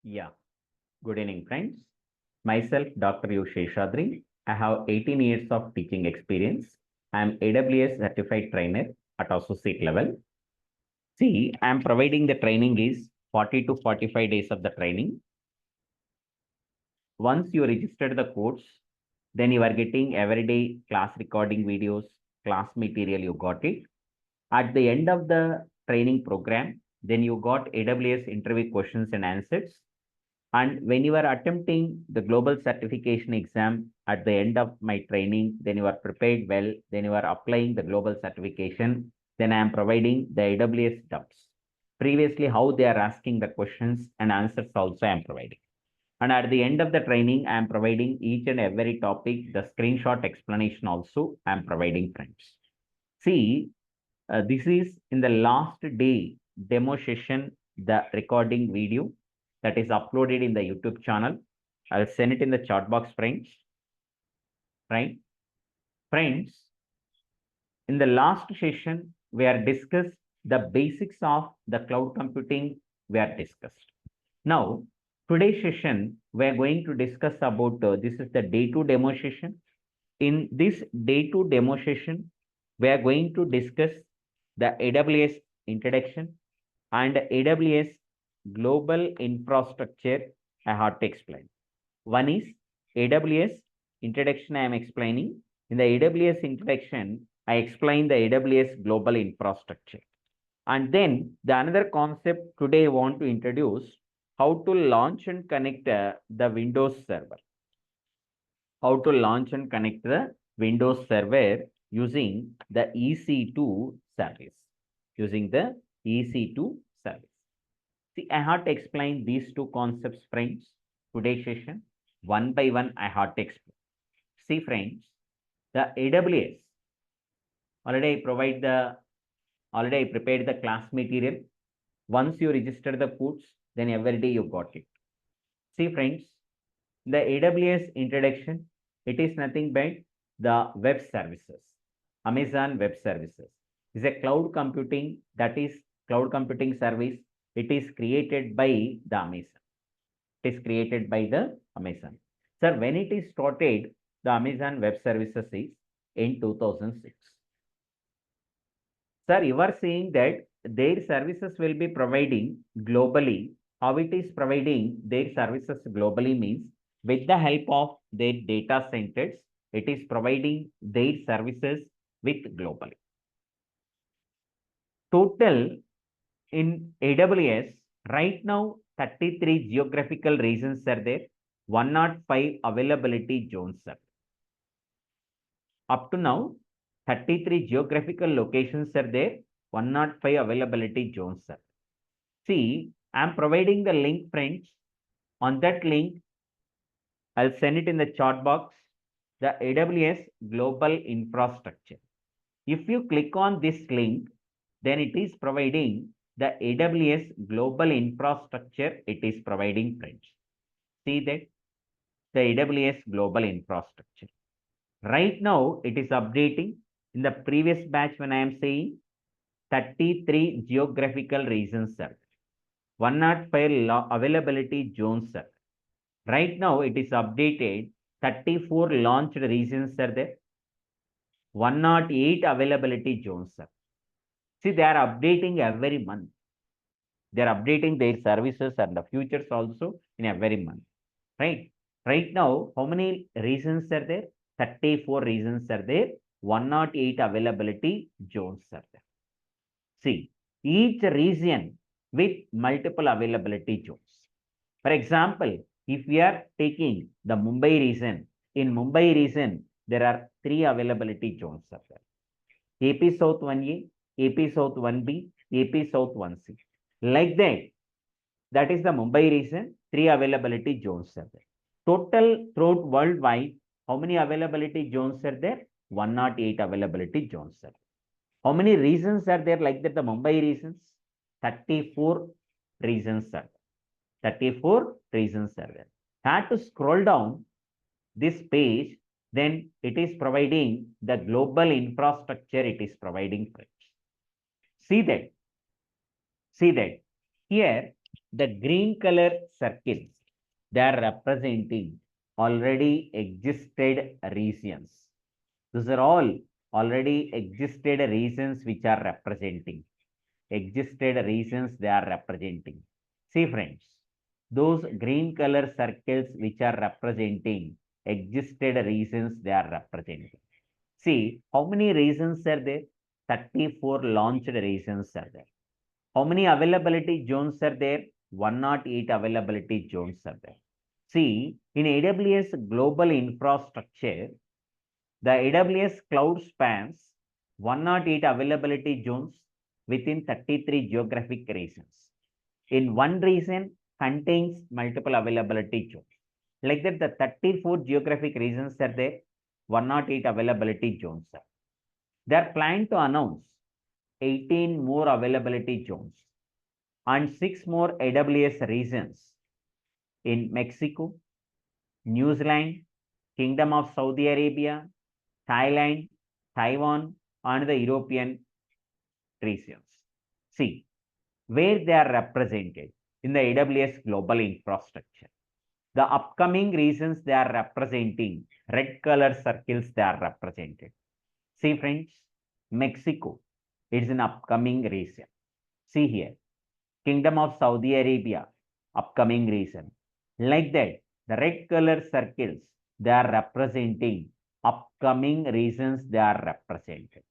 Yeah, good evening, friends. Myself, Dr. U. Seshadri. I have 18 years of teaching experience. I am AWS certified trainer at associate level. See, I am providing the training is 40 to 45 days of the training. Once you registered the course, then you are getting everyday class recording videos, class material, you got it. At the end of the training program, then you got AWS interview questions and answers. And when you are attempting the global certification exam at the end of my training, then you are prepared well, then you are applying the global certification, then I am providing the AWS doubts. Previously, how they are asking the questions and answers also I am providing. And at the end of the training, I am providing each and every topic, the screenshot explanation also I am providing, friends. See, this is in the last day demo session, the recording video that is uploaded in the YouTube channel. I'll send it in the chat box, friends. Right? Friends, in the last session, we are discussed the basics of the cloud computing we are discussed. Now, today's session, we are going to discuss about, this is the day 2 demo session. In this day 2 demo session, we are going to discuss the AWS introduction and AWS global infrastructure I have to explain. One is AWS introduction I am explaining. In the AWS introduction, I explain the AWS global infrastructure. And then the another concept today I want to introduce how to launch and connect the Windows server. How to launch and connect the Windows server using the EC2 service. Using the EC2 service. See, I have to explain these two concepts, friends, today's session. One by one, I have to explain. See, friends, the AWS, already I prepared the class material. Once you register the course, then every day you got it. See, friends, the AWS introduction, it is nothing but the web services. Amazon Web Services is a cloud computing, that is cloud computing service. It is created by the Amazon. It is created by the Amazon. Sir, when it is started, the Amazon Web Services is in 2006. Sir, you are saying that their services will be providing globally. How it is providing their services globally means with the help of their data centers, it is providing their services with globally. Total in AWS, right now, 33 geographical regions are there, 105 availability zones are there. Up to now, 33 geographical locations are there, 105 availability zones are there. See, I am providing the link, friends. On that link, I'll send it in the chat box, the AWS global infrastructure. If you click on this link, then it is providing the AWS global infrastructure. It is providing, friends. See that the AWS global infrastructure. Right now, it is updating. In the previous batch, when I am saying 33 geographical regions, sir. 105 availability zones, sir. Right now, it is updated. 34 launched regions are there. 108 availability zones, sir. See, they are updating every month. They are updating their services and the futures also in every month. Right? Right now, how many regions are there? 34 regions are there. 108 availability zones are there. See, each region with multiple availability zones. For example, if we are taking the Mumbai region, in Mumbai region, there are 3 availability zones are there. AP South 1A, AP South 1B, AP South 1C. Like that is the Mumbai region, 3 availability zones are there. Total throughout worldwide, how many availability zones are there? 108 availability zones are there. How many regions are there like that? The Mumbai regions, 34 regions are there. 34 regions are there. Had to scroll down this page, then it is providing the global infrastructure. It is providing. See that. See that. Here, the green color circles, they are representing already existed regions. Those are all already existed regions which are representing. Existed regions they are representing. See friends, those green color circles which are representing existed regions they are representing. See, how many regions are there? 34 launched regions are there. How many availability zones are there? 108 availability zones are there. See, in AWS global infrastructure, the AWS cloud spans 108 availability zones within 33 geographic regions. In one region contains multiple availability zones. Like that, the 34 geographic regions are there, 108 availability zones are. They are planning to announce 18 more availability zones and 6 more AWS regions in Mexico, New Zealand, Kingdom of Saudi Arabia, Thailand, Taiwan, and the European regions. See, where they are represented in the AWS global infrastructure. The upcoming regions they are representing, red color circles they are represented. See friends, Mexico, it is an upcoming region. See here, Kingdom of Saudi Arabia, upcoming region. Like that, the red color circles, they are representing upcoming regions they are represented.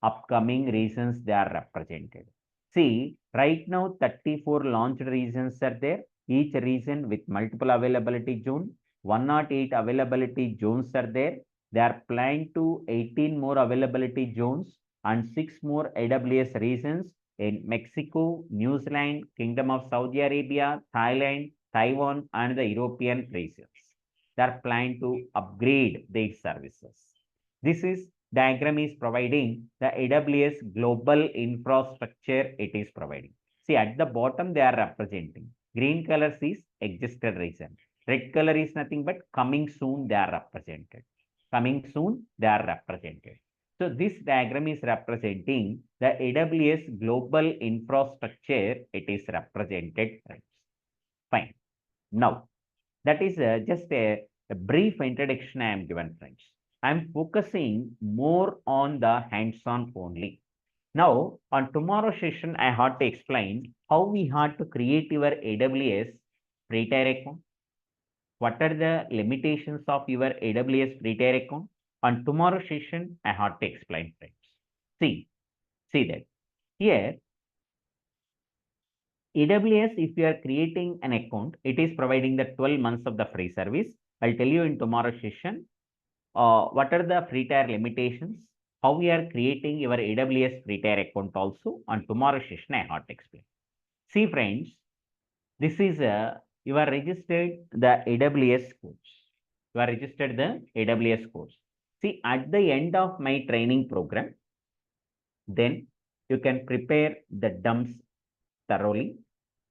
Upcoming regions they are represented. See, right now 34 launched regions are there. Each region with multiple availability zone. 108 availability zones are there. They are planning to 18 more availability zones and 6 more AWS regions in Mexico, New Zealand, Kingdom of Saudi Arabia, Thailand, Taiwan, and the European regions. They are planning to upgrade their services. This is diagram is providing the AWS global infrastructure it is providing. See, at the bottom they are representing. Green color is existed region. Red color is nothing but coming soon they are represented. Coming soon they are represented. So this diagram is representing the AWS global infrastructure it is represented. Fine. Now, that is just a brief introduction I am given, friends. I am focusing more on the hands-on only. Now, on tomorrow's session, I had to explain how we had to create your AWS free tier account. What are the limitations of your AWS free tier account? On tomorrow's session, I had to explain, friends. See that. Here, AWS, if you are creating an account, it is providing the 12 months of the free service. I'll tell you in tomorrow's session, what are the free tier limitations, how we are creating your AWS free tier account also. On tomorrow's session, I have to explain. See friends, this is you are registered the AWS course. You are registered the AWS course. See, at the end of my training program, then you can prepare the dumps thoroughly,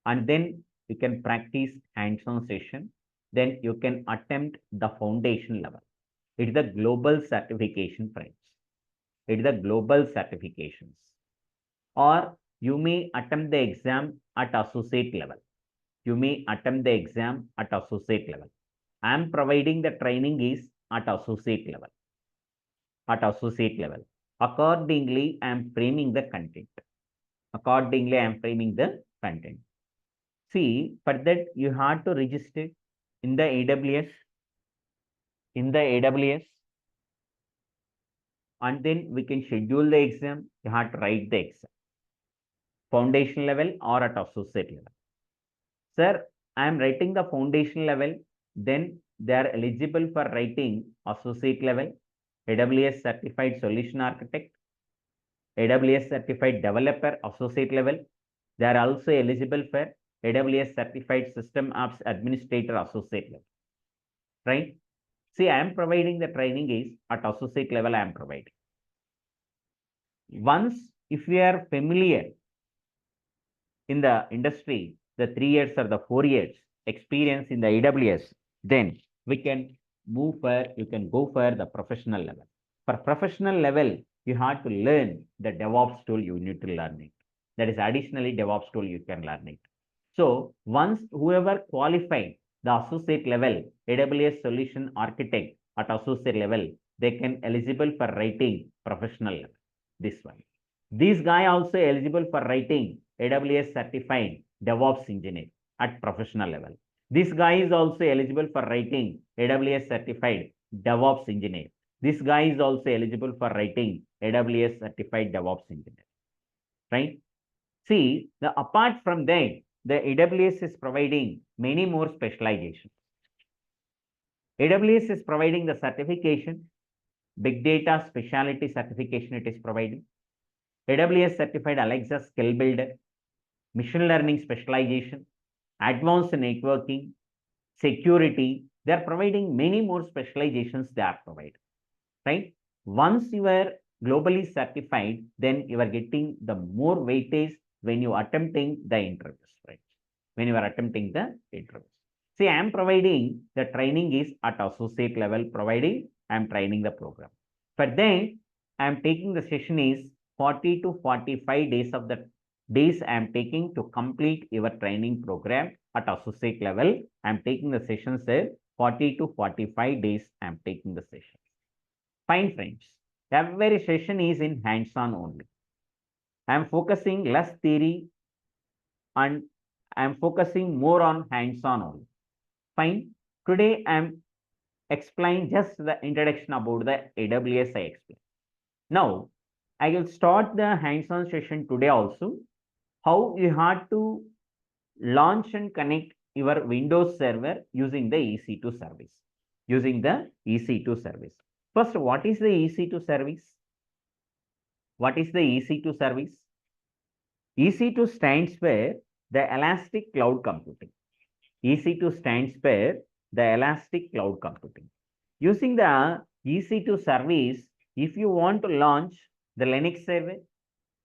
and then you can practice hands-on session. Then you can attempt the foundation level. It is the global certification, friends. It is the global certifications. Or you may attempt the exam at associate level. You may attempt the exam at associate level. I am providing the training is at associate level. At associate level. Accordingly, I am framing the content. Accordingly, I am framing the content. See, for that you have to register in the AWS. In the AWS. And then we can schedule the exam. You have to write the exam. Foundation level or at associate level. Sir, I am writing the foundation level. Then they are eligible for writing associate level, AWS certified solution architect, AWS certified developer associate level. They are also eligible for AWS certified system apps administrator associate level. Right? See, I am providing the training is at associate level I am providing. Once, if we are familiar in the industry, the 3 years or the 4 years experience in the AWS, then we can move for, you can go for the professional level. For professional level, you have to learn the DevOps tool, you need to learn it. That is additionally DevOps tool, you can learn it. So once whoever qualified the associate level, AWS solution architect at associate level, they can eligible for writing professional level. This one. This guy also eligible for writing AWS certified DevOps engineer at professional level. This guy is also eligible for writing AWS certified DevOps engineer. This guy is also eligible for writing AWS certified DevOps engineer. Right? See, apart from that, the AWS is providing many more specializations. AWS is providing the certification, big data specialty certification it is providing. AWS certified Alexa skill builder, machine learning specialization, advanced networking, security. They are providing many more specializations they are providing. Right? Once you are globally certified, then you are getting the more weightage when you are attempting the interviews. Right? When you are attempting the interviews. See, I am providing the training is at associate level, providing I am training the program. But then I am taking the session is 40 to 45 days of the days I am taking to complete your training program at associate level. I am taking the sessions 40 to 45 days I am taking the session. Fine, friends. Every session is in hands-on only. I am focusing less theory and I am focusing more on hands-on only. Fine. Today I am explaining just the introduction about the AWS I explained. Now I will start the hands-on session today also. How you have to launch and connect your Windows server using the EC2 service. Using the EC2 service. First, what is the EC2 service? What is the EC2 service? EC2 stands for the Elastic Cloud Computing. EC2 stands for the Elastic Cloud Computing. Using the EC2 service, if you want to launch the Linux server,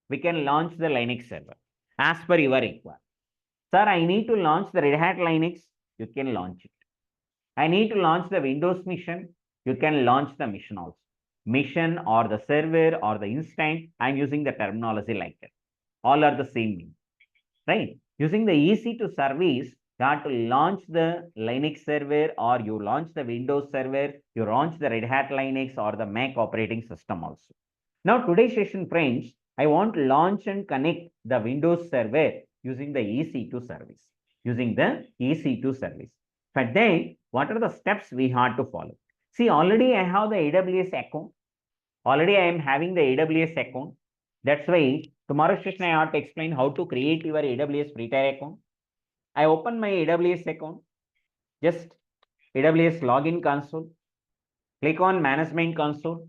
we can launch the Linux server as per your requirement. Sir, I need to launch the Red Hat Linux, you can launch it. I need to launch the Windows mission, you can launch the mission also. Mission or the server or the instance, I'm using the terminology like that. All are the same meaning, right? Using the EC2 service, you have to launch the Linux server or you launch the Windows server, you launch the Red Hat Linux or the Mac operating system also. Now, today's session, friends, I want to launch and connect the Windows server using the EC2 service. Using the EC2 service. But then, what are the steps we have to follow? See, already I have the AWS account. Already I am having the AWS account. That's why tomorrow's session I have to explain how to create your AWS free tier account. I open my AWS account. Just AWS login console. Click on management console.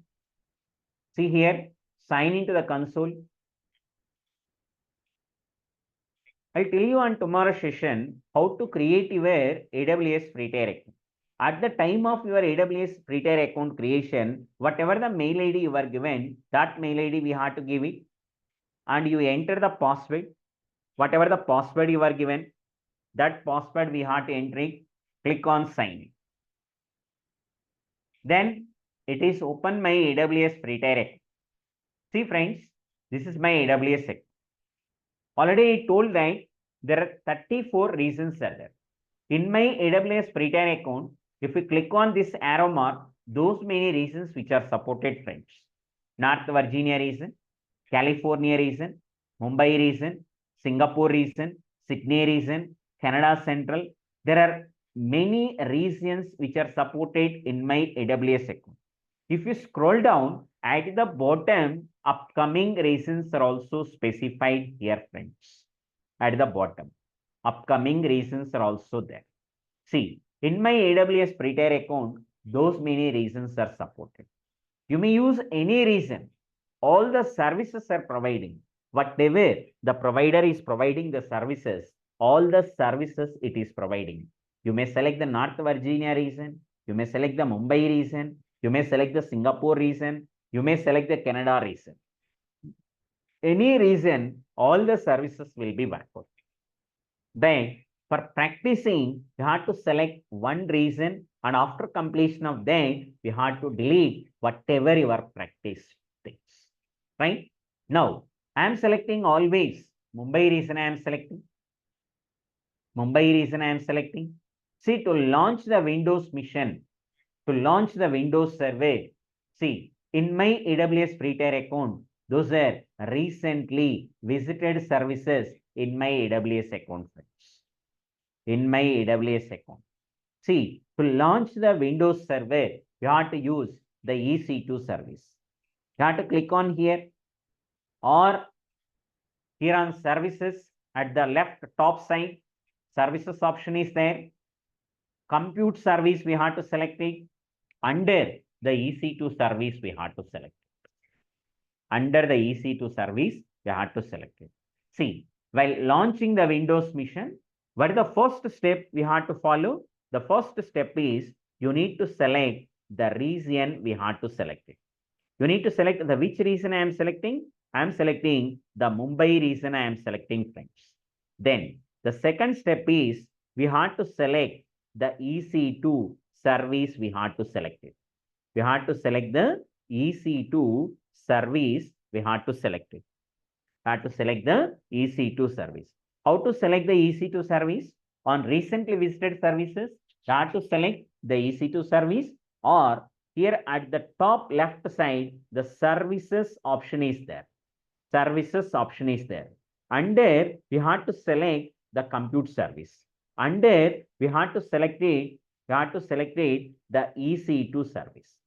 See here, sign into the console. I'll tell you on tomorrow's session how to create your AWS free tier account. At the time of your AWS free tier account creation, whatever the mail ID you are given, that mail ID we have to give it. And you enter the password. Whatever the password you are given, that password we have to enter it. Click on sign. Then it is open my AWS free tier account. See friends, this is my AWS account. Already I told that there are 34 reasons are there. In my AWS free tier account, if you click on this arrow mark, those many reasons which are supported, friends. North Virginia region, California region, Mumbai region, Singapore region, Sydney region, Canada Central. There are many regions which are supported in my AWS account. If you scroll down at the bottom, upcoming regions are also specified here, friends. At the bottom, upcoming regions are also there. See, in my AWS free tier account, those many regions are supported. You may use any region. All the services are providing. Whatever the provider is providing the services, all the services it is providing. You may select the North Virginia region. You may select the Mumbai region. You may select the Singapore region. You may select the Canada region. Any region, all the services will be backward. Then, for practicing, you have to select one region, and after completion of that, you have to delete whatever your practice things. Right? Now, I am selecting always Mumbai region. I am selecting. Mumbai region I am selecting. See, to launch the Windows mission, to launch the Windows server, see, in my AWS free tier account, those are recently visited services in my AWS account, friends. In my AWS account. See, to launch the Windows server, you have to use the EC2 service. You have to click on here, or here on services at the left top side, services option is there. Compute service, we have to select it. Under the EC2 service, we have to select it. Under the EC2 service, we have to select it. See, while launching the Windows mission, what is the first step we have to follow? The first step is you need to select the region we have to select it. You need to select the which region I am selecting. I am selecting the Mumbai region I am selecting, friends. Then the second step is we have to select the EC2 service we have to select it. We have to select the EC2 service we have to select it. We have to select the EC2 service. How to select the EC2 service? On recently visited services, you have to select the EC2 service, or here at the top left side, the services option is there. Services option is there. Under, we have to select the compute service. Under, we have to select it, the EC2 service.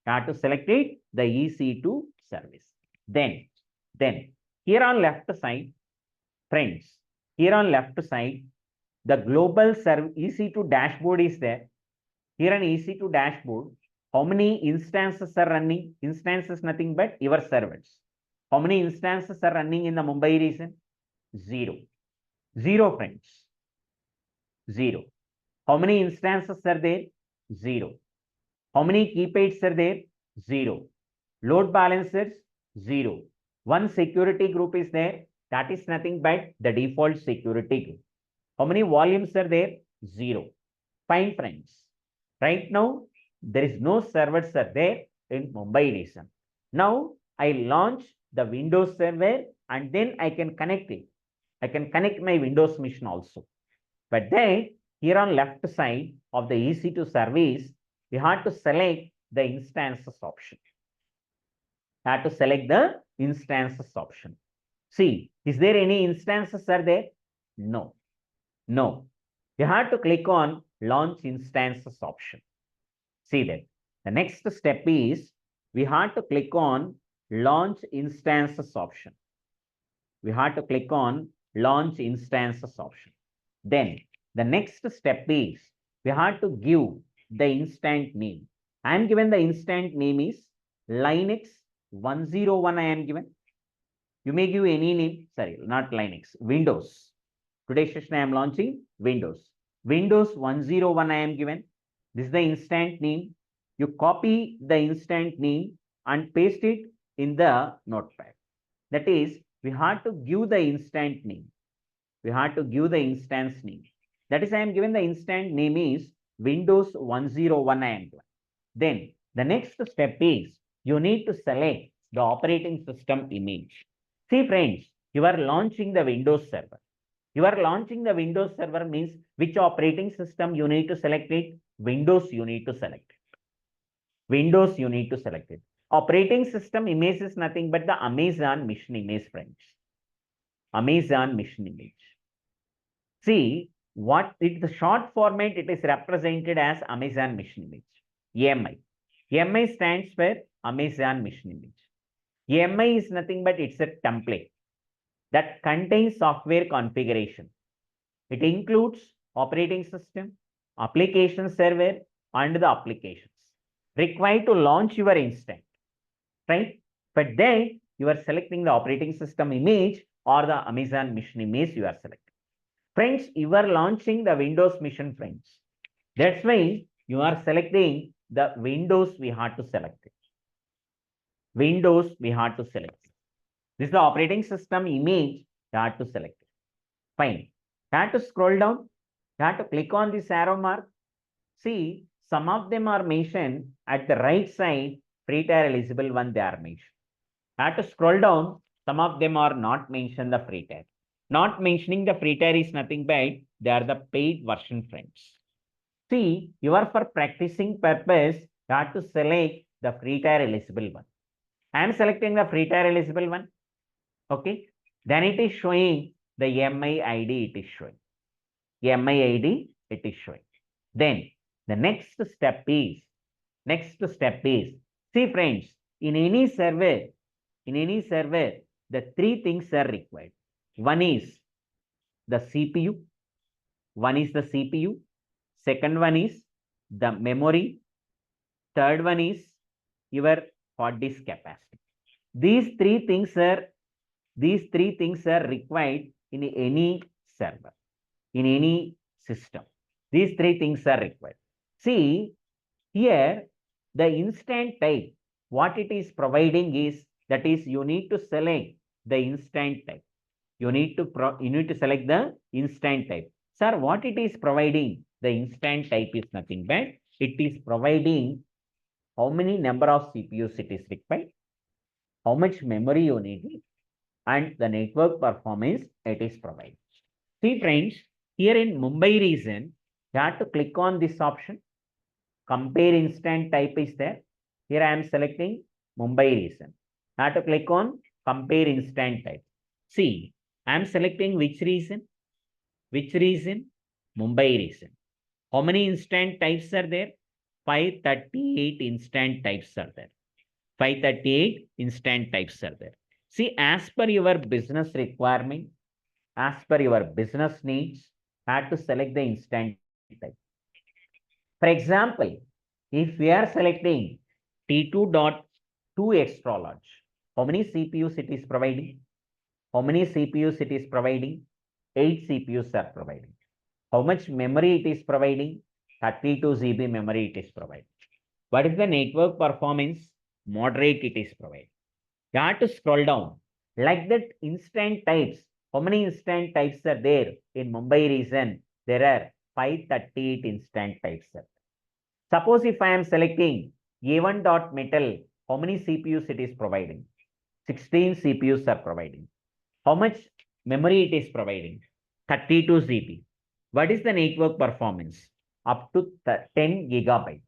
You have to select it, the EC2 service. Then here on left side, friends, here on left side, the global EC2 dashboard is there. Here on EC2 dashboard, how many instances are running? Instances nothing but your servers. How many instances are running in the Mumbai region? 0. 0, friends. 0. How many instances are there? 0. How many key pairs are there? 0. Load balancers? 0. One security group is there. That is nothing but the default security group. How many volumes are there? 0. Fine, friends. Right now, there is no servers are there in Mumbai region. Now, I launch the Windows server and then I can connect it. I can connect my Windows machine also. But then, here on left side of the EC2 service, we have to select the instances option. We have to select the instances option. See, is there any instances are there? No. No. You have to click on launch instances option. See that. The next step is we have to click on launch instances option. We have to click on launch instances option. Then the next step is we have to give the instant name. I am given the instant name is Linux 101 I am given. You may give any name, sorry, not Linux, Windows. Today's session I am launching Windows. Windows 101 I am given. This is the instant name. You copy the instant name and paste it in the notepad. That is, we have to give the instant name. We have to give the instance name. That is, I am given the instant name is Windows 101 I am given. Then the next step is you need to select the operating system image. See, friends, you are launching the Windows server. You are launching the Windows server means which operating system you need to select it? Windows you need to select it. Windows you need to select it. Operating system image is nothing but the Amazon mission image, friends. Amazon mission image. See, what it the short format it is represented as Amazon mission image. AMI. AMI stands for Amazon mission image. AMI is nothing but it's a template that contains software configuration. It includes operating system, application server, and the applications required to launch your instance, right? But then you are selecting the operating system image or the Amazon mission image you are selecting. Friends, you are launching the Windows mission, friends. That's why you are selecting the Windows we have to select it. Windows we have to select. This is the operating system image you have to select it. Fine. You have to scroll down. You have to click on this arrow mark. See, some of them are mentioned at the right side, free tier eligible one they are mentioned. You have to scroll down. Some of them are not mentioned the free tier. Not mentioning the free tier is nothing but they are the paid version, friends. See, you are for practicing purpose, you have to select the free tier eligible one. I am selecting the free tier eligible one. Okay. Then it is showing the MIID, it is showing. MIID, it is showing. Then the next step is, see friends, in any server, the three things are required. One is the CPU, second one is the memory, third one is your hard disk capacity. These three things are required in any server, in any system. These three things are required. See, here the instant type, what it is providing is, that is you need to select the instant type. You need to select the instant type. Sir, what it is providing? The instant type is nothing but it is providing how many number of CPUs it is required, how much memory you need, and the network performance it is provided. See friends, here in Mumbai region, you have to click on this option. Compare instant type is there. Here I am selecting Mumbai region. I have to click on compare instant type. See, I am selecting which region? Mumbai region. How many instant types are there? 538 instant types are there. 538 instant types are there. See, as per your business requirement, as per your business needs, have to select the instant type. For example, if we are selecting T2.2 extra large, how many CPUs it is providing? How many CPUs it is providing? 8 CPUs are providing. How much memory it is providing? 32 GB memory it is providing. What is the network performance? Moderate it is providing. You have to scroll down. Like that, instant types. How many instant types are there in Mumbai region? There are 538 instant types. Suppose if I am selecting A1.metal, how many CPUs it is providing? 16 CPUs are providing. How much memory it is providing? 32 GB. What is the network performance? Up to 10 gigabyte.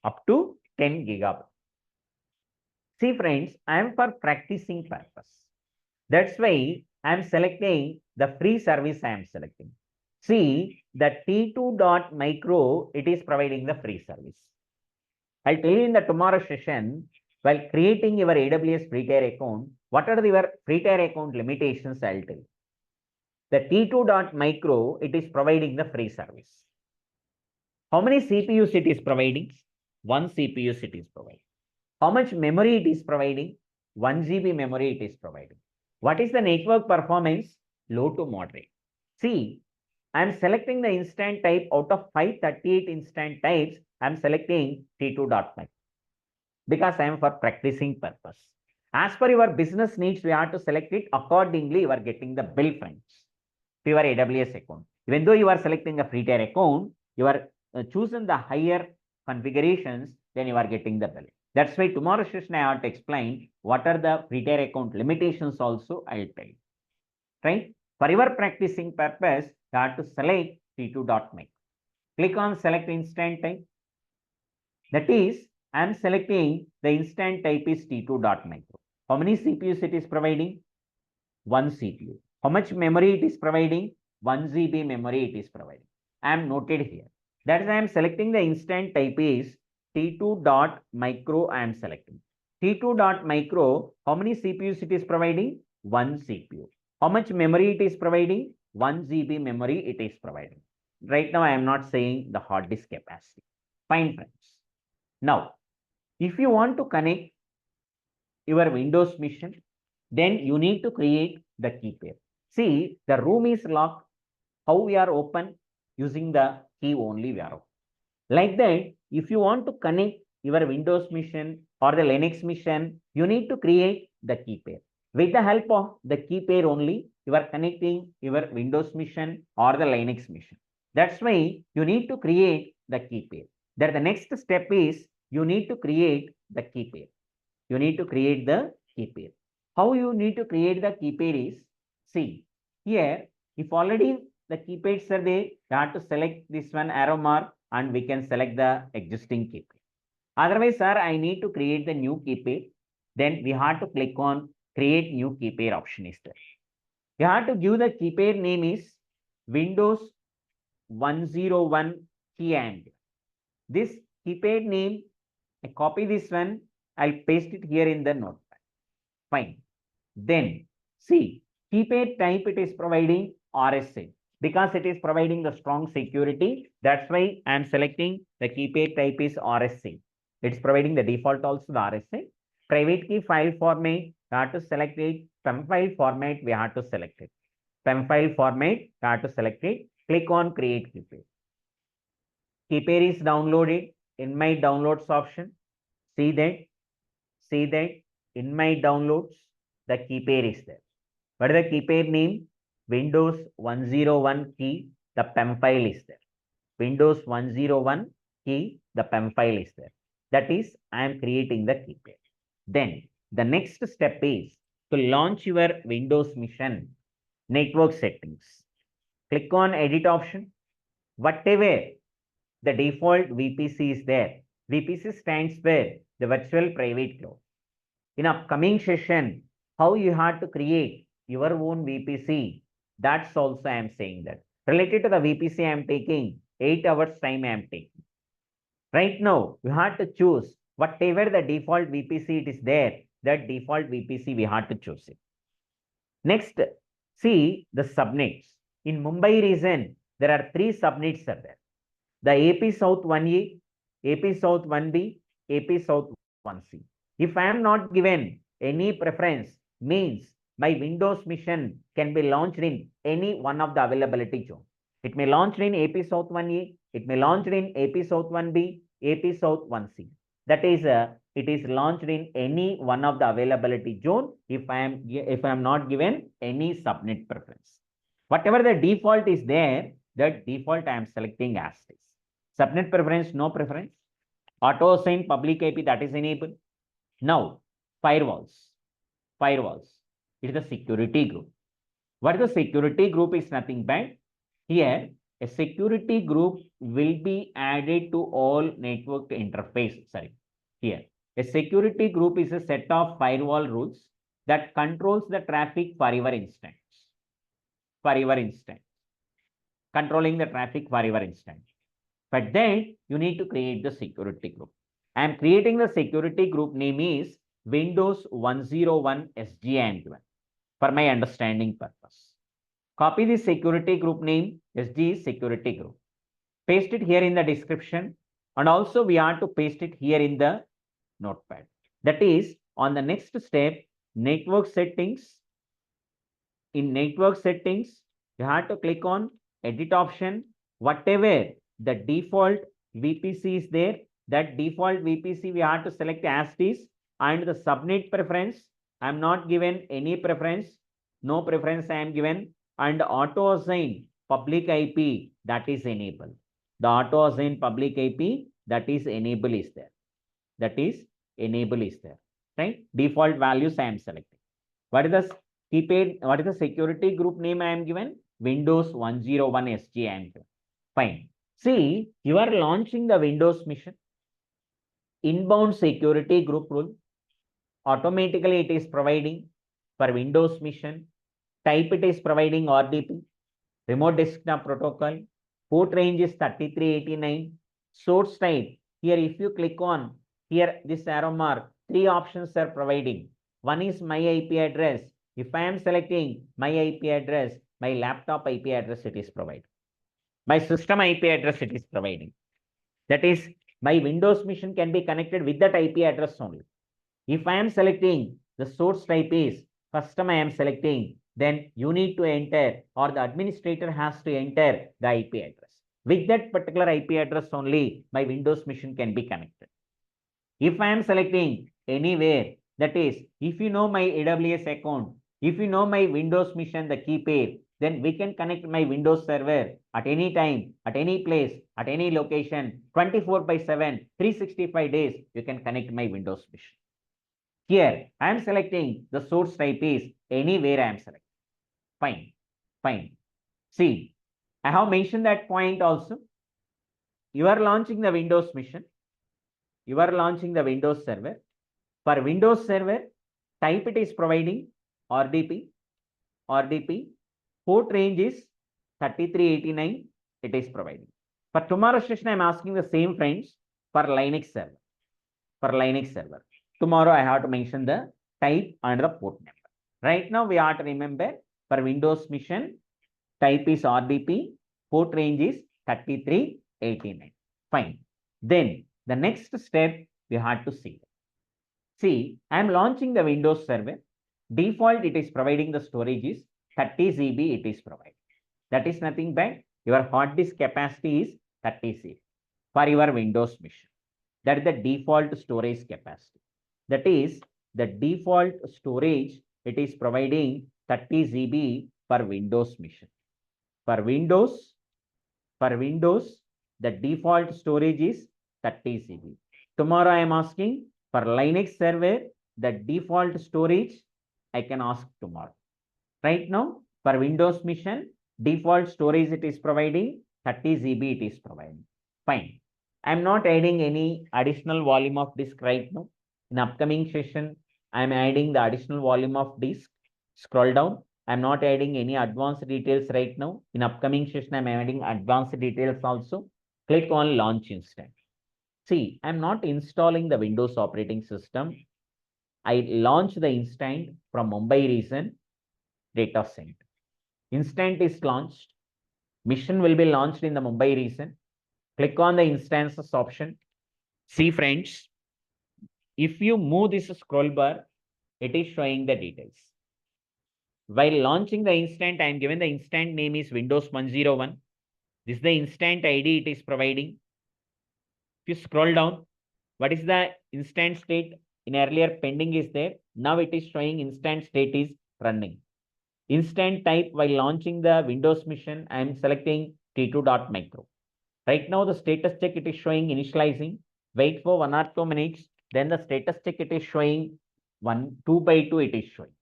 Up to 10 gigabyte. See friends, I am for practicing purpose. That's why I am selecting the free service I am selecting. See, the T2.micro, it is providing the free service. I'll tell you in the tomorrow session, while creating your AWS free tier account, what are your free tier account limitations, I'll tell you. The T2.micro, it is providing the free service. How many CPUs it is providing? 1 CPU it is providing. How much memory it is providing? 1 GB memory it is providing. What is the network performance? Low to moderate. See, I am selecting the instant type out of 538 instant types. I am selecting T2.micro because I am for practicing purpose. As per your business needs, we have to select it accordingly. You are getting the bill, friends, to your AWS account. Even though you are selecting a free tier account, you are choosing the higher configurations, then you are getting the bill. That's why tomorrow's session I have to explain what are the free tier account limitations also I will tell you. Right? For your practicing purpose, you have to select T2.micro. Click on select instant type. That is, I am selecting the instant type is T2.micro. How many CPUs it is providing? 1 CPU. How much memory it is providing? 1 GB memory it is providing. I am noted here. That is, I am selecting the instant type is T2.micro. I am selecting. T2.micro, how many CPUs it is providing? 1 CPU. How much memory it is providing? 1 GB memory it is providing. Right now, I am not saying the hard disk capacity. Fine, friends. Now, if you want to connect your Windows machine, then you need to create the key pair. See, the room is locked. How we are open? Using the key only we are open. Like that, if you want to connect your Windows machine or the Linux machine, you need to create the key pair. With the help of the key pair only, you are connecting your Windows machine or the Linux machine. That's why you need to create the key pair. Then the next step is you need to create the key pair. You need to create the key pair. How you need to create the key pair is, see, Here, if already the keypads are there, you have to select this one arrow mark and we can select the existing keypad. Otherwise, sir, I need to create the new keypad. Then we have to click on create new keypad option is there. You have to give the keypad name is Windows 101 key and this keypad name, I copy this one, I'll paste it here in the notepad. Fine. Then see, keypad type it is providing RSA because it is providing the strong security. That's why I'm selecting the keypad type is RSA. It's providing the default also the RSA. Private key file format, we have to select it. PEM file format, we have to select it. PEM file format, we have to select it. Click on create keypad. Keypad is downloaded in my downloads option. See that in my downloads, the keypad is there. What is the keypad name? Windows 101 key, the PEM file is there. Windows 101 key, the PEM file is there. That is, I am creating the keypad. Then the next step is to launch your Windows Mission network settings. Click on edit option. Whatever the default VPC is there. VPC stands for the virtual private cloud. In upcoming session, how you have to create your own VPC, that's also I am saying that. Related to the VPC, I am taking 8 hours time I am taking. Right now, you have to choose whatever the default VPC it is there, that default VPC we have to choose it. Next, see the subnets. In Mumbai region, there are 3 subnets are there. The AP South 1A, AP South 1B, AP South 1C. If I am not given any preference, means my Windows mission can be launched in any one of the availability zone. It may launch in AP South 1A, it may launch in AP South 1B, AP South 1C. That is, it is launched in any one of the availability zone if I am not given any subnet preference. Whatever the default is there, that default I am selecting as is. Subnet preference, no preference. Auto assign public IP, that is enabled. Now, firewalls. It is a security group. What is the security group is nothing but here a security group will be added to all network interface. Sorry, here a security group is a set of firewall rules that controls the traffic for your instance. Controlling the traffic for your instance. But then you need to create the security group. I am creating the security group name is Windows 101 SG and for my understanding purpose. Copy the security group name SG security group. Paste it here in the description and also we have to paste it here in the notepad. That is on the next step, network settings. In network settings, you have to click on edit option. Whatever the default VPC is there, that default VPC we have to select as is, and the subnet preference, I am not given any preference, no preference I am given, and auto assign public IP, that is enabled. The auto assign public IP, that is enable is there. Right? Default values I am selecting. What is the keypad? What is the security group name I am given? Windows 101 SG I am given. Fine. See, you are launching the Windows mission. Inbound security group rule. Automatically it is providing for Windows mission. Type it is providing RDP. Remote desktop protocol. Port range is 3389. Source type. Here if you click on here this arrow mark, 3 options are providing. One is my IP address. If I am selecting my IP address, my laptop IP address it is provided. My system IP address it is providing. That is, my Windows mission can be connected with that IP address only. If I am selecting the source type is custom I am selecting, then you need to enter or the administrator has to enter the IP address. With that particular IP address only, my Windows mission can be connected. If I am selecting anywhere, that is, if you know my AWS account, if you know my Windows mission, the key pair, then we can connect my Windows server at any time, at any place, at any location, 24/7, 365 days, you can connect my Windows mission. Here, I am selecting the source type is anywhere I am selecting. Fine. Fine. See, I have mentioned that point also. You are launching the Windows mission. You are launching the Windows server. For Windows server, type it is providing RDP. Port range is 3389. It is providing. For tomorrow's session, I am asking the same friends for Linux server. Tomorrow, I have to mention the type and the port number. Right now, we have to remember for Windows mission, type is RDP, port range is 3389. Fine. Then the next step we have to see. See, I am launching the Windows server. Default, it is providing the storage is 30 GB. It is providing. That is nothing but your hard disk capacity is 30 GB for your Windows mission. That is the default storage capacity. That is the default storage. It is providing 30 GB for Windows mission. For Windows, the default storage is 30 GB. Tomorrow I am asking for Linux server, the default storage I can ask tomorrow. Right now, for Windows mission, default storage it is providing 30 GB it is providing. Fine. I am not adding any additional volume of disk right now. In upcoming session, I am adding the additional volume of disk. Scroll down. I am not adding any advanced details right now. In upcoming session, I am adding advanced details also. Click on launch instant. See, I am not installing the Windows operating system. I launch the instant from Mumbai region data center. Instant is launched. Mission will be launched in the Mumbai region. Click on the instances option. See friends, if you move this scroll bar, it is showing the details. While launching the instant, I am given the instant name is Windows 101. This is the instant ID it is providing. If you scroll down, what is the instant state? In earlier pending is there. Now it is showing instant state is running. Instant type while launching the Windows mission, I am selecting T2.micro. Right now the status check it is showing initializing. Wait for 1 or 2 minutes. Then the status check it is showing 2 by 2 it is showing.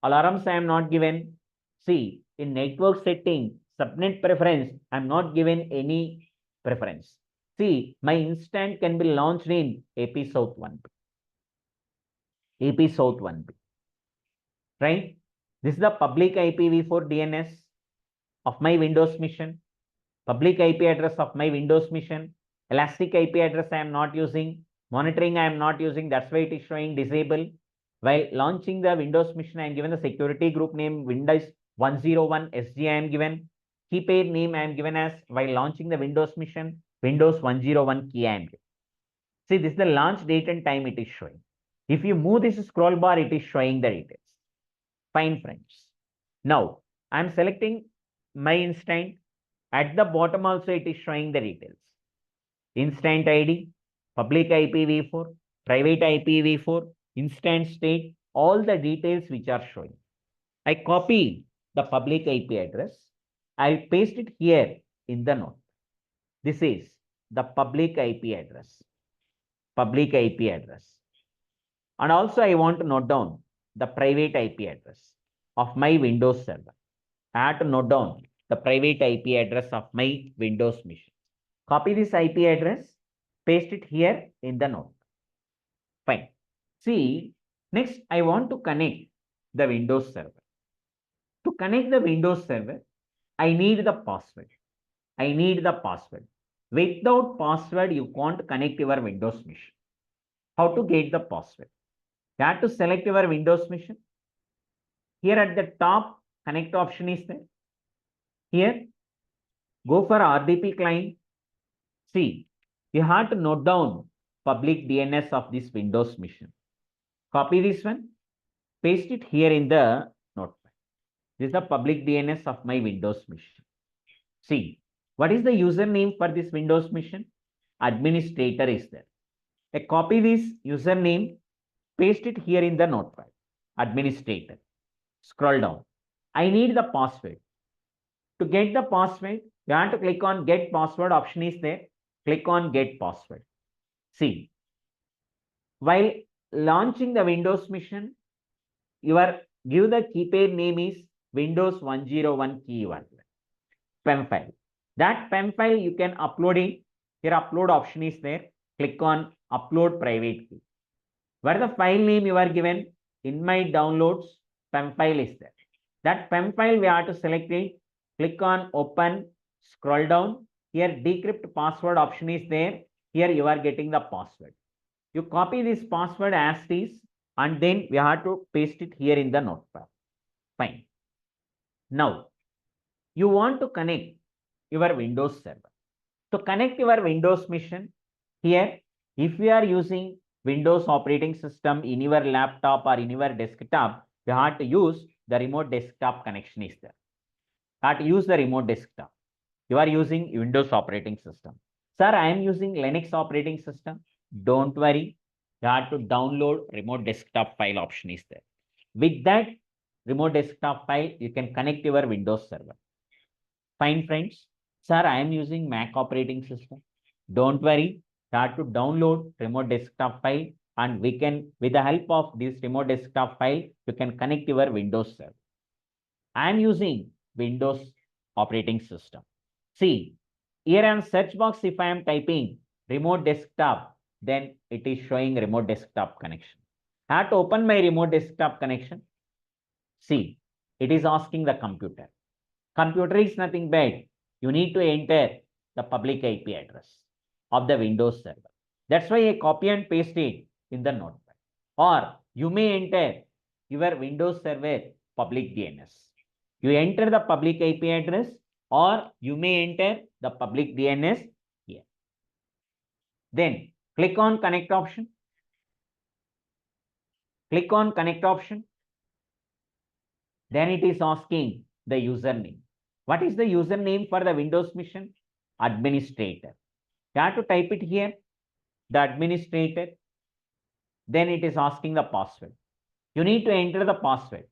Alarms I am not given. See, in network setting, subnet preference, I am not given any preference. See, my instant can be launched in AP South 1B. AP South 1B. Right? This is the public IPv4 DNS of my Windows mission. Public IP address of my Windows mission. Elastic IP address I am not using. Monitoring I am not using. That's why it is showing disable. While launching the Windows mission, I am given the security group name Windows 101 SG I am given. Key pair name I am given as while launching the Windows mission, Windows 101 key I am given. See, this is the launch date and time it is showing. If you move this scroll bar, it is showing the details. Fine, friends. Now, I am selecting my instant. At the bottom also, it is showing the details. Instant ID, public IPv4, private IPv4, instant state, all the details which are showing. I copy the public IP address. I paste it here in the note. This is the public IP address. Public IP address. And also I want to note down the private IP address of my Windows server. I have to note down the private IP address of my Windows machine. Copy this IP address, paste it here in the note. Fine. See, next I want to connect the Windows server. To connect the Windows server, I need the password. I need the password. Without password, you can't connect your Windows machine. How to get the password? You have to select your Windows machine. Here at the top, connect option is there. Here, go for RDP client. See, you have to note down public DNS of this Windows machine. Copy this one, paste it here in the notepad. This is the public DNS of my Windows machine. See, what is the username for this Windows machine? Administrator is there. I copy this username, paste it here in the notepad. Administrator. Scroll down. I need the password. To get the password, you have to click on get password option is there. Click on get password. See, while launching the Windows machine, give the key pair name is Windows 101 key you are given. PEM file. That PEM file you can upload it. Here upload option is there. Click on upload private key. Where the file name you are given, in my downloads, PEM file is there. That PEM file we have to select it. Click on open, scroll down. Here decrypt password option is there. Here you are getting the password. You copy this password as is and then we have to paste it here in the notepad. Fine. Now, you want to connect your Windows server. To connect your Windows machine, here, if you are using Windows operating system in your laptop or in your desktop, you have to use the remote desktop connection is there. You have to use the remote desktop. You are using Windows operating system. Sir, I am using Linux operating system. Don't worry. You have to download remote desktop file option is there. With that remote desktop file, you can connect your Windows server. Fine, friends. Sir, I am using Mac operating system. Don't worry. You have to download remote desktop file and we can, with the help of this remote desktop file, you can connect your Windows server. I am using Windows operating system. See, here on search box, if I am typing remote desktop, then it is showing remote desktop connection. I have to open my remote desktop connection. See, it is asking the computer. Computer is nothing but you need to enter the public IP address of the Windows server. That's why I copy and paste it in the notepad. Or you may enter your Windows server public DNS. You enter the public IP address or you may enter the public DNS here. Then click on connect option. Click on connect option. Then it is asking the username. What is the username for the Windows machine? Administrator. You have to type it here, the administrator. Then it is asking the password. You need to enter the password.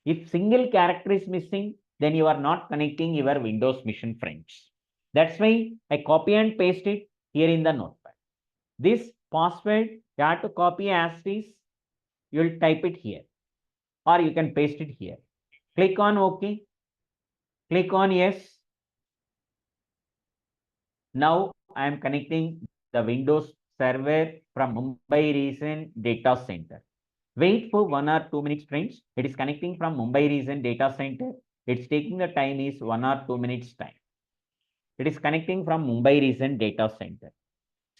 If single character is missing, then you are not connecting your Windows machine, friends. That's why I copy and paste it here in the notepad. This password, you have to copy as is. You will type it here or you can paste it here. Click on OK. Click on yes. Now I am connecting the Windows server from Mumbai region data center. Wait for 1 or 2 minutes, friends. It is connecting from Mumbai region data center. It's taking the time is 1 or 2 minutes time. It is connecting from Mumbai region data center.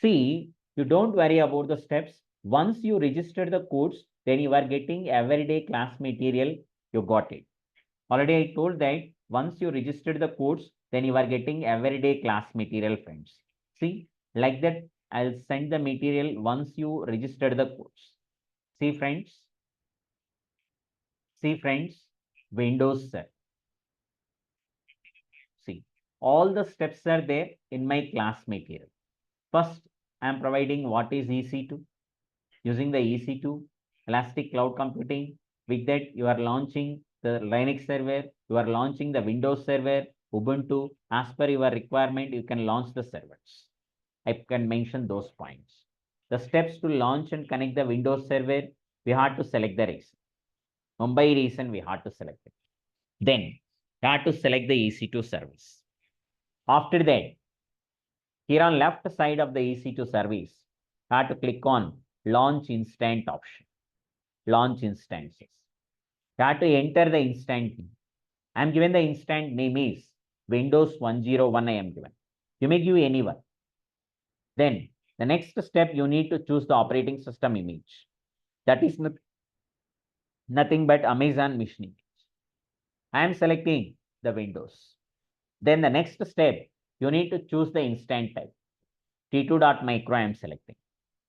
See, you don't worry about the steps. Once you register the codes, then you are getting everyday class material. You got it. Already I told that once you registered the codes, then you are getting everyday class material, friends. See, like that, I'll send the material once you register the codes. See, friends. See, friends, Windows set. See, all the steps are there in my class material. First, I am providing what is EC2. Using the EC2, Elastic Cloud Computing. With that, you are launching the Linux server, you are launching the Windows server, Ubuntu. As per your requirement, you can launch the servers. I can mention those points. The steps to launch and connect the Windows server, we have to select the region. Mumbai region, we have to select it. Then, you have to select the EC2 service. After that, here on left side of the EC2 service, you have to click on Launch Instant option. Launch instances. You have to enter the instant name. I am given the instant name is Windows 101 I am given. You may give anyone. Then the next step, you need to choose the operating system image. That is nothing but Amazon machine image. I am selecting the Windows. Then the next step, you need to choose the instant type. T2.micro I am selecting.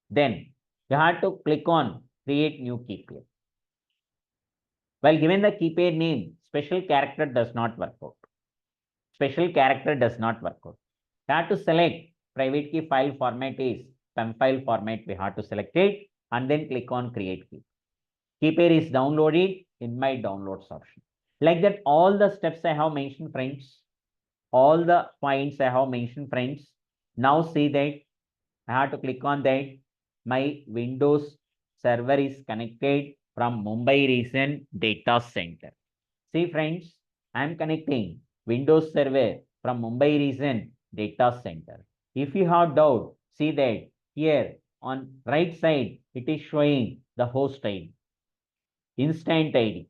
Then you have to click on create new key pair. While given the key pair name, special character does not work out. Special character does not work out. You have to select private key file format is PEM file format. We have to select it and then click on create key. Key pair is downloaded in my downloads option. Like that, all the steps I have mentioned, friends. All the points I have mentioned, friends. Now see that I have to click on that. My Windows server is connected from Mumbai region data center. See friends, I am connecting Windows Server from Mumbai region data center. If you have doubt, see that here on right side, it is showing the host ID, instant ID.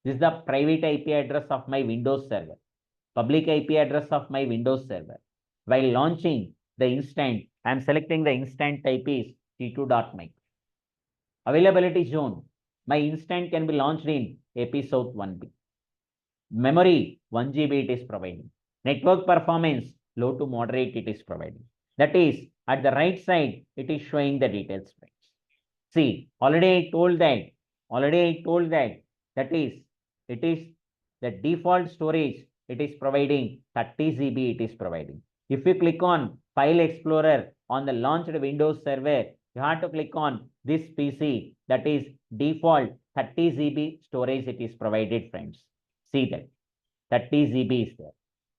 This is the private IP address of my Windows server, public IP address of my Windows server. While launching the instant, I am selecting the instant type is t2.micro. Availability zone, my instant can be launched in AP South 1B. Memory 1 GB it is providing. Network performance low to moderate it is providing. That is at the right side, it is showing the details. See, already I told that, that is, it is the default storage, it is providing 30 GB it is providing. If you click on File Explorer on the launched Windows server, you have to click on this PC, that is default 30 GB storage it is provided, friends. See that 30 GB is there.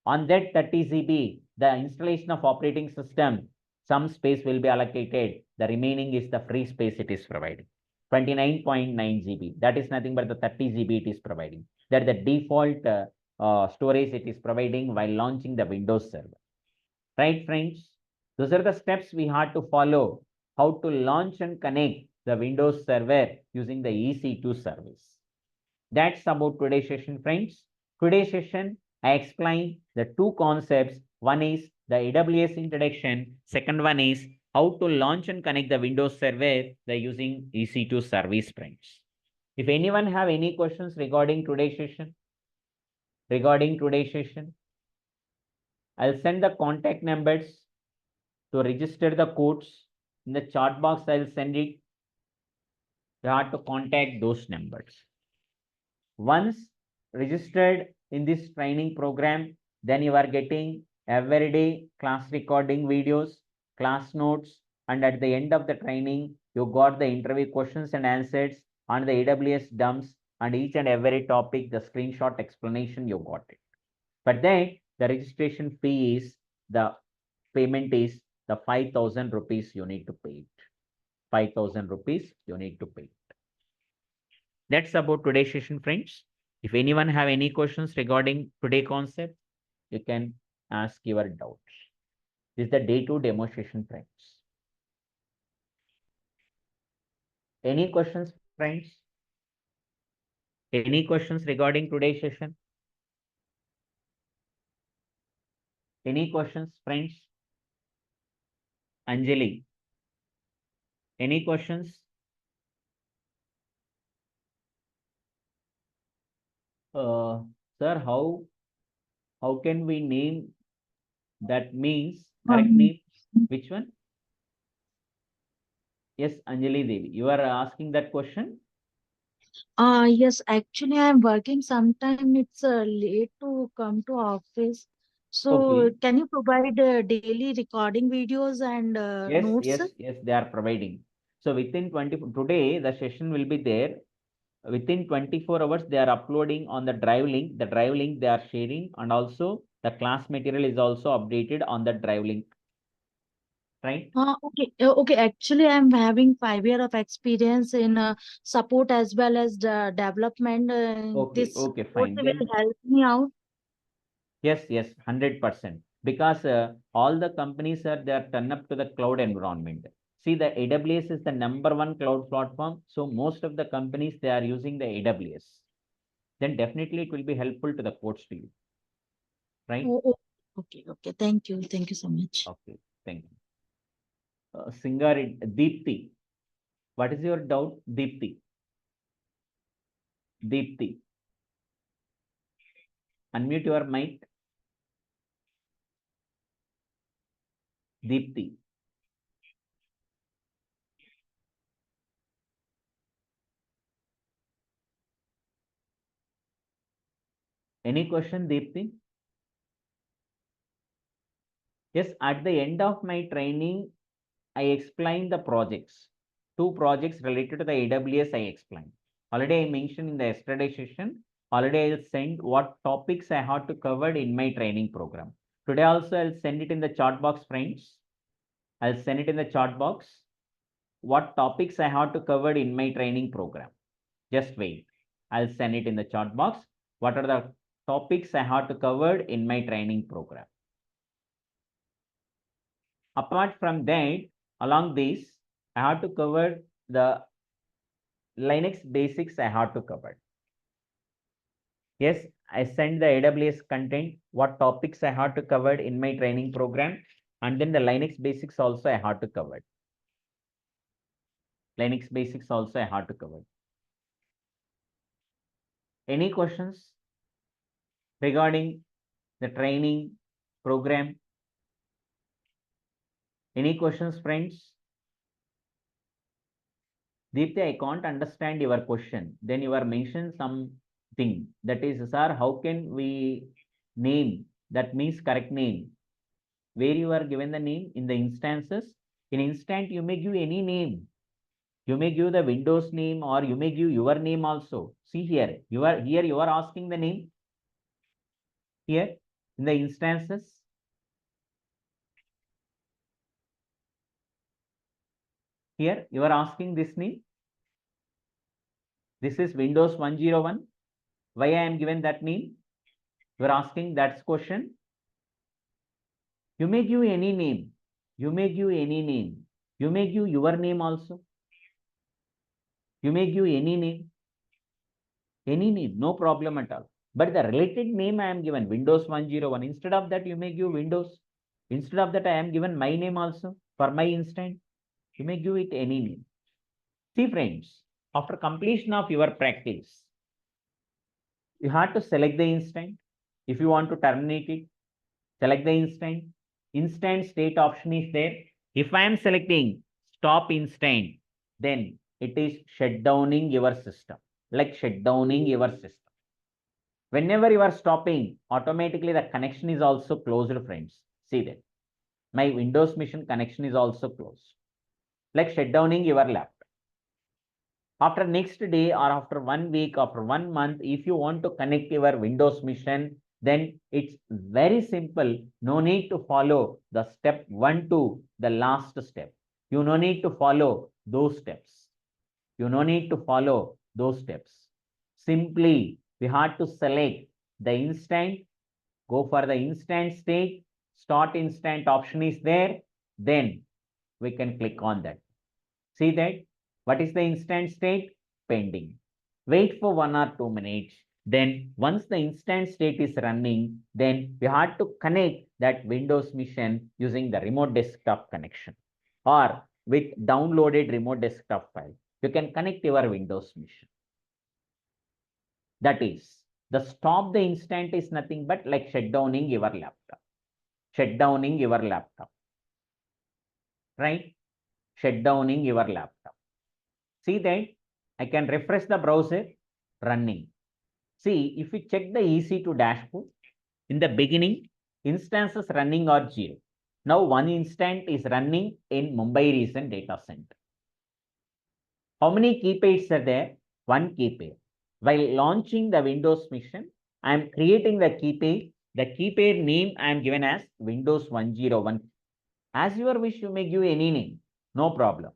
On that 30 GB, the installation of operating system, some space will be allocated. The remaining is the free space it is providing. 29.9 GB. That is nothing but the 30 GB it is providing. That the default storage it is providing while launching the Windows server. Right, friends? Those are the steps we had to follow. How to launch and connect the Windows server using the EC2 service. That's about today's session, friends. Today's session, I explained the two concepts. One is the AWS introduction. Second one is how to launch and connect the Windows server by using EC2 service, friends. If anyone have any questions regarding today's session, I'll send the contact numbers to register the codes. In the chat box, I'll send it. You have to contact those numbers. Once registered in this training program, then you are getting everyday class recording videos, class notes, and at the end of the training, you got the interview questions and answers on the AWS dumps and each and every topic, the screenshot explanation, you got it. But then the registration fee is, the payment is the 5,000 rupees you need to pay it. 5,000 rupees you need to pay it. That's about today's session, friends. If anyone have any questions regarding today's concept, you can ask your doubts. This is the day 2 demonstration, friends. Any questions, friends? Any questions regarding today's session? Any questions, friends? Anjali, any questions? Sir, how can we name that? Means correct name? Which one? Yes, Anjali Devi, you are asking that question? Yes, actually, I'm working. Sometime it's late to come to office. So, Okay. can you provide daily recording videos and Yes, notes? yes, yes, they are providing. So within 20, today the session will be there. Within 24 hours, they are uploading on the drive link. The drive link they are sharing, and also the class material is also updated on the drive link. Right? Okay, okay. Actually, I'm having 5 year of experience in support as well as the development. Okay, This okay, course fine. will Then help me out. yes, yes, 100%. Because all the companies are, they are turn up to the cloud environment. See, the AWS is the #1 cloud platform. So most of the companies, they are using the AWS. Then definitely it will be helpful to the course to you. Right? Oh, okay, okay. Thank you so much. Okay, thank you. Singari, Deepti, what is your doubt? Deepti, Deepti, unmute your mic. Deepti, any question, Deepti? Yes, at the end of my training, I explained the projects. Two projects related to the AWS I explained. Already I mentioned in the yesterday session. Already I'll send what topics I have to cover in my training program. Today also I'll send it in the chat box, friends. I'll send it in the chat box. What topics I have to cover in my training program. Just wait. I'll send it in the chat box. What are the topics I have to cover in my training program? Apart from that, along this, I have to cover the Linux basics I have to cover. Yes, I send the AWS content, what topics I have to cover in my training program, and then the Linux basics also I have to cover. Linux basics also I have to cover. Any questions regarding the training program? Any questions, friends? Deepthi, I can't understand your question. Then you are mentioned something, that is, sir, how can we name? That means correct name. Where you are given the name in the instances. In instant, you may give any name. You may give the Windows name, or you may give your name also. See here, you are asking the name here in the instances. Here you are asking this name. This is Windows 101. Why I am given that name? You are asking that question. You may give any name. You may give any name. You may give your name also. You may give any name. Any name, no problem at all. But the related name I am given Windows 101. Instead of that, you may give Windows. Instead of that, I am given my name also for my instance. You may give it any name. See, friends, after completion of your practice, you have to select the instant. If you want to terminate it, select the instant. Instant state option is there. If I am selecting stop instant, then it is shutdowning your system, like shutdowning your system. Whenever you are stopping, automatically the connection is also closed, friends. See that. My Windows machine connection is also closed, like shutdowning your laptop. After next day or after 1 week, after 1 month, if you want to connect your Windows machine, then it's very simple. No need to follow the step 1 to the last step. You no need to follow those steps. You no need to follow those steps. Simply, we have to select the instant, go for the instant state, start instant option is there, then we can click on that. See that? What is the instant state? Pending. Wait for 1 or 2 minutes. Then once the instant state is running, then we have to connect that Windows machine using the remote desktop connection or with downloaded remote desktop file. You can connect your Windows machine. That is, the stop the instant is nothing but like shutdowning your laptop. Shutdowning your laptop. Right? Shutdowning your laptop. See that? I can refresh the browser, running. See, if you check the EC2 dashboard, in the beginning, instances running are 0. Now, one instant is running in Mumbai region data center. How many key pairs are there? One key pair. While launching the Windows machine, I am creating the key pair. The key pair name I am given as Windows 101. As your wish, you may give any name. No problem.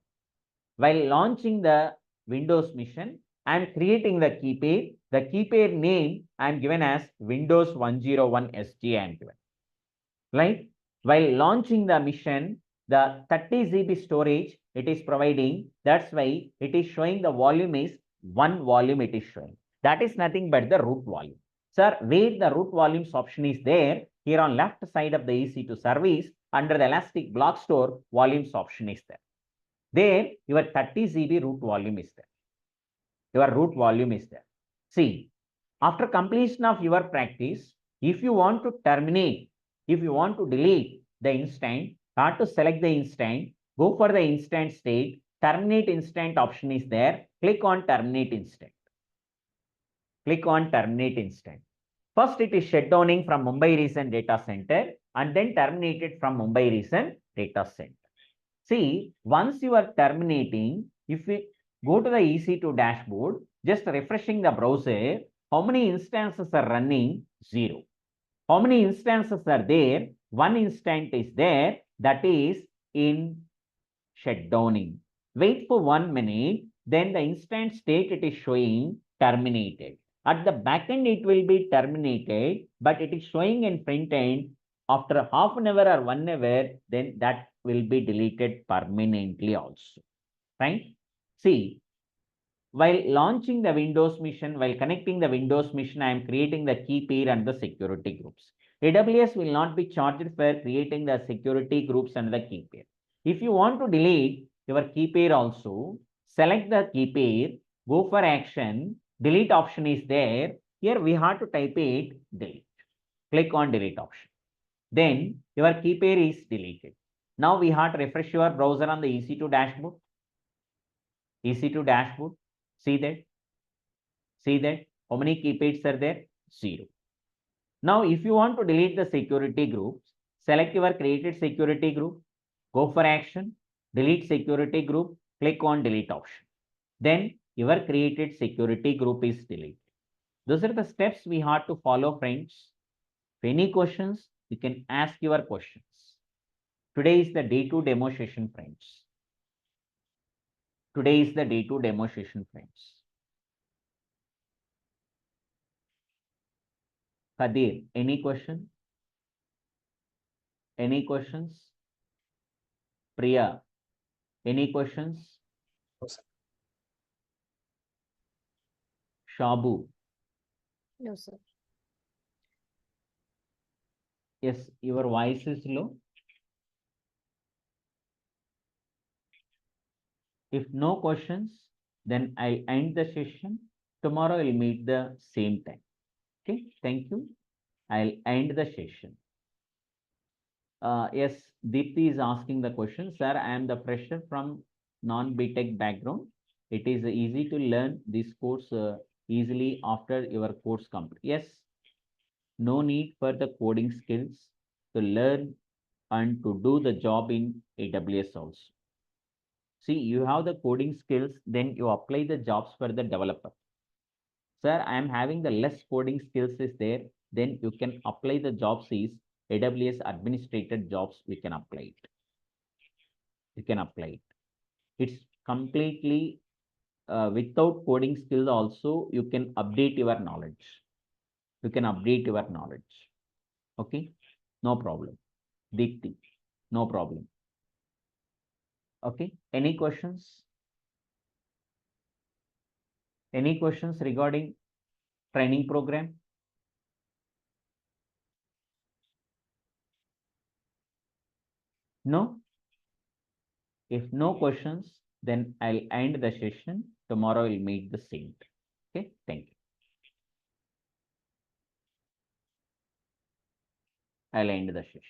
While launching the Windows machine, I am creating the key pair. The key pair name I am given as Windows 101 SG I am given. Right? While launching the mission, the 30 GB storage it is providing. That's why it is showing the volume is 1 volume it is showing. That is nothing but the root volume. Sir, where the root volumes option is there, here on left side of the EC2 service, under the Elastic Block Store, volumes option is there. There, your 30 GB root volume is there. Your root volume is there. See, after completion of your practice, if you want to terminate, if you want to delete the instant, have to select the instant, go for the instant state, terminate instant option is there, click on terminate instant. Click on terminate instant. First, it is shutdowning from Mumbai region data center and then terminated from Mumbai region data center. See, once you are terminating, if we go to the EC2 dashboard, just refreshing the browser, how many instances are running? 0. How many instances are there? One instant is there, that is in shutdowning. Wait for 1 minute, then the instant state it is showing terminated. At the back end, it will be terminated, but it is showing in front end after half an hour or 1 hour, then that will be deleted permanently also, right? See, while launching the Windows mission, while connecting the Windows mission, I am creating the key pair and the security groups. AWS will not be charged for creating the security groups and the key pair. If you want to delete your key pair also, select the key pair, go for action, delete option is there. Here we have to type it delete. Click on delete option. Then your key pair is deleted. Now we have to refresh your browser on the EC2 dashboard. EC2 dashboard. See that? See that? How many key pairs are there? 0. Now, if you want to delete the security groups, select your created security group, go for action, delete security group, click on delete option. Then your created security group is deleted. Those are the steps we have to follow, friends. If any questions, you can ask your questions. Today is the day 2 demo session, friends. Today is the day 2 demo session, friends. Kadir, any question? Any questions? Priya, any questions? No, sir. Shabu, No, sir. yes, your voice is low. If no questions, then I end the session. Tomorrow we'll meet the same time. Okay, thank you. I'll end the session. Yes, Deepthi is asking the question. Sir, I am the fresher from non-BTech background. It is easy to learn this course easily after your course complete. Yes, no need for the coding skills to learn and to do the job in AWS also. See, you have the coding skills, then you apply the jobs for the developer. Sir, I am having the less coding skills is there, then you can apply the jobs is AWS administrated jobs, we can apply it. You can apply it. It's completely without coding skills also, you can update your knowledge. You can update your knowledge. Okay, no problem. Deepthi, no problem. Okay, any questions? Any questions regarding training program? No? If no questions, then I'll end the session. Tomorrow we'll meet the same. Okay, thank you. I'll end the session.